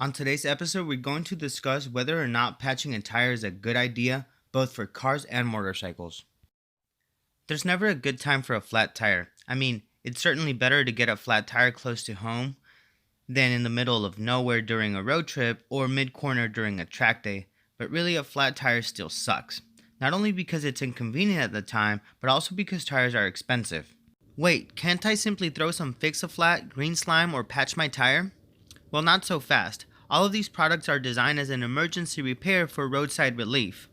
On today's episode, we're going to discuss whether or not patching a tire is a good idea, both for cars and motorcycles. There's never a good time for a flat tire. It's certainly better to get a flat tire close to home than in the middle of nowhere during a road trip or mid-corner during a track day, but really a flat tire still sucks. Not only because it's inconvenient at the time, but also because tires are expensive. Wait, can't I simply throw some Fix-A-Flat, green slime, or patch my tire? Well, not so fast. All of these products are designed as an emergency repair for roadside relief.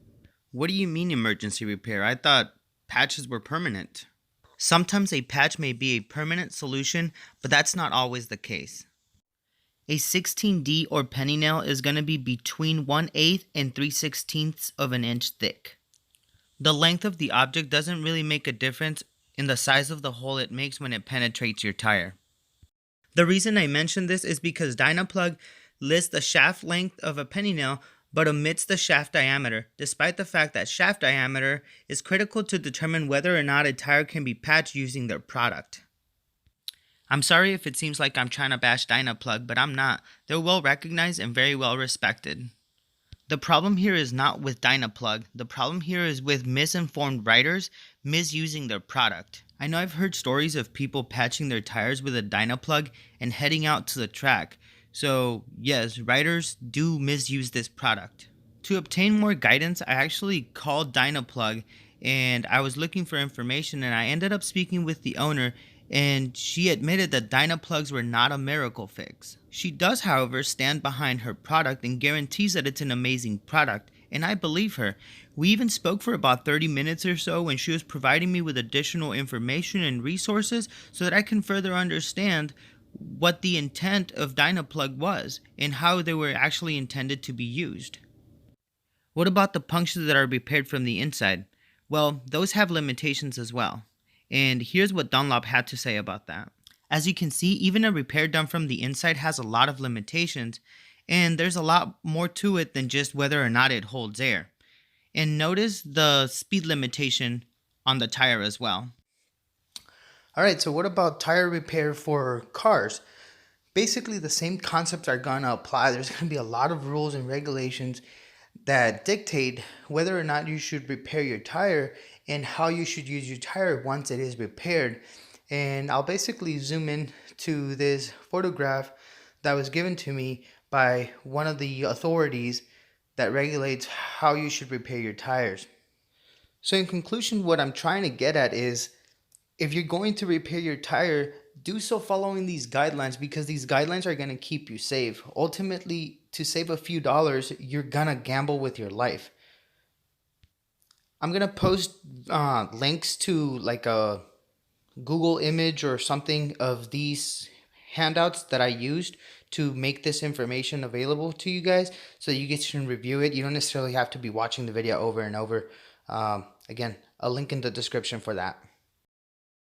What do you mean emergency repair? I thought patches were permanent. Sometimes a patch may be a permanent solution, but that's not always the case. A 16D or penny nail is going to be between 1/8 and 3/16 of an inch thick. The length of the object doesn't really make a difference in the size of the hole it makes when it penetrates your tire. The reason I mention this is because DynaPlug lists the shaft length of a penny nail but omits the shaft diameter, despite the fact that shaft diameter is critical to determine whether or not a tire can be patched using their product. I'm sorry if it seems like I'm trying to bash DynaPlug, but I'm not. They're well recognized and very well respected. The problem here is not with DynaPlug. The problem here is with misinformed writers misusing their product. I know I've heard stories of people patching their tires with a DynaPlug and heading out to the track. So yes, writers do misuse this product. To obtain more guidance, I actually called DynaPlug and I was looking for information, and I ended up speaking with the owner, and she admitted that DynaPlugs were not a miracle fix. She does, however, stand behind her product and guarantees that it's an amazing product, and I believe her. We even spoke for about 30 minutes or so when she was providing me with additional information and resources so that I can further understand what the intent of DynaPlug was and how they were actually intended to be used. What about the punctures that are repaired from the inside? Well, those have limitations as well. And here's what Dunlop had to say about that. As you can see, even a repair done from the inside has a lot of limitations, and there's a lot more to it than just whether or not it holds air. And notice the speed limitation on the tire as well. Alright, so what about tire repair for cars? Basically, the same concepts are going to apply. There's going to be a lot of rules and regulations that dictate whether or not you should repair your tire and how you should use your tire once it is repaired. And I'll basically zoom in to this photograph that was given to me by one of the authorities that regulates how you should repair your tires. So in conclusion, what I'm trying to get at is, if you're going to repair your tire, do so following these guidelines, because these guidelines are going to keep you safe. Ultimately, to save a few dollars, you're going to gamble with your life. I'm going to post links to like a Google image or something of these handouts that I used to make this information available to you guys so you guys can review it. You don't necessarily have to be watching the video over and over. Again, a link in the description for that.